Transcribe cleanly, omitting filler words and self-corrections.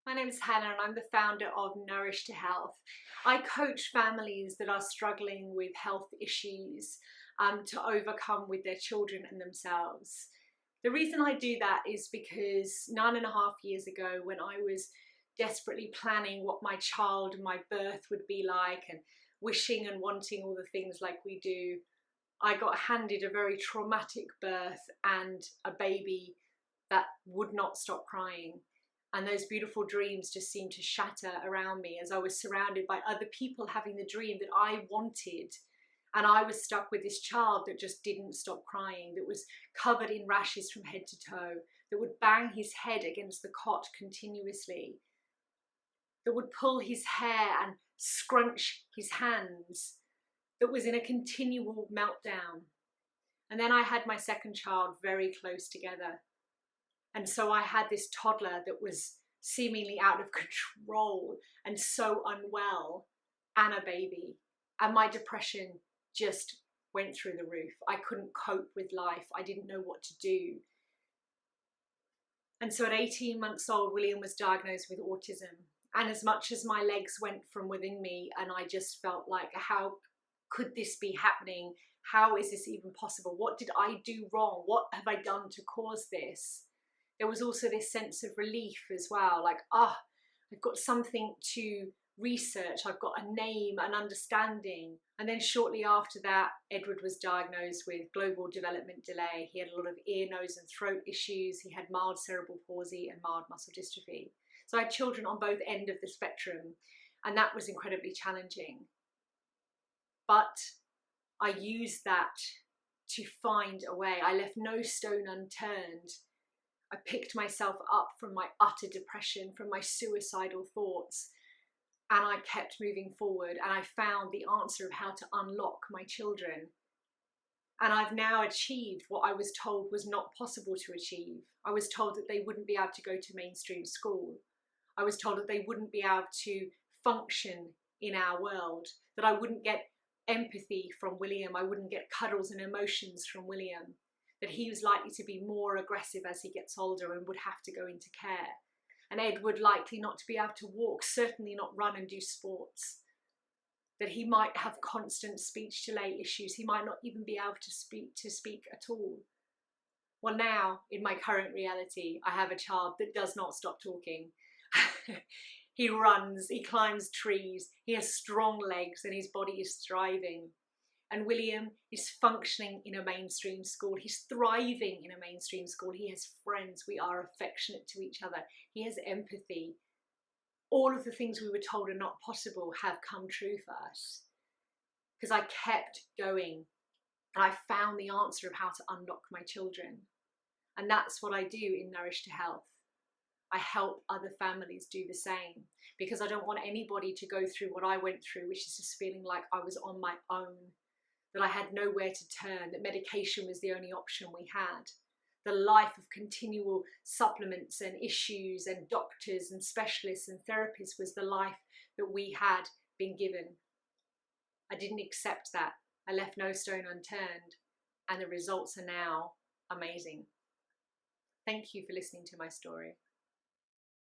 My name is Hannah and I'm the founder of Nourish to Health. I coach families that are struggling with health issues to overcome with their children and themselves. The reason I do that is because 9.5 years ago, when I was desperately planning what my child and my birth would be like and wishing and wanting all the things like we do, I got handed a very traumatic birth and a baby that would not stop crying. And those beautiful dreams just seemed to shatter around me as I was surrounded by other people having the dream that I wanted. And I was stuck with this child that just didn't stop crying, that was covered in rashes from head to toe, that would bang his head against the cot continuously, that would pull his hair and scrunch his hands, that was in a continual meltdown. And then I had my second child very close together. And so I had this toddler that was seemingly out of control and so unwell, and a baby. And my depression just went through the roof. I couldn't cope with life. I didn't know what to do. And so at 18 months old, William was diagnosed with autism. And as much as my legs went from within me and I just felt like, how could this be happening? How is this even possible? What did I do wrong? What have I done to cause this? There was also this sense of relief as well, like, I've got something to research, I've got a name, an understanding. And then shortly after that, Edward was diagnosed with global development delay. He had a lot of ear, nose and throat issues. He had mild cerebral palsy and mild muscle dystrophy. So I had children on both ends of the spectrum, and that was incredibly challenging. But I used that to find a way. I left no stone unturned. I picked myself up from my utter depression, from my suicidal thoughts, and I kept moving forward, and I found the answer of how to unlock my children. And I've now achieved what I was told was not possible to achieve. I was told that they wouldn't be able to go to mainstream school. I was told that they wouldn't be able to function in our world, that I wouldn't get empathy from William, I wouldn't get cuddles and emotions from William, that he was likely to be more aggressive as he gets older and would have to go into care. And Edward likely not to be able to walk, certainly not run and do sports. That he might have constant speech delay issues. He might not even be able to speak at all. Well, now, in my current reality, I have a child that does not stop talking. He runs, he climbs trees, he has strong legs and his body is thriving. And William is functioning in a mainstream school. He's thriving in a mainstream school. He has friends. We are affectionate to each other. He has empathy. All of the things we were told are not possible have come true for us. Because I kept going and I found the answer of how to unlock my children. And that's what I do in Nourish to Health. I help other families do the same, because I don't want anybody to go through what I went through, which is just feeling like I was on my own, that I had nowhere to turn, that medication was the only option we had. The life of continual supplements and issues and doctors and specialists and therapists was the life that we had been given. I didn't accept that. I left no stone unturned, and the results are now amazing. Thank you for listening to my story.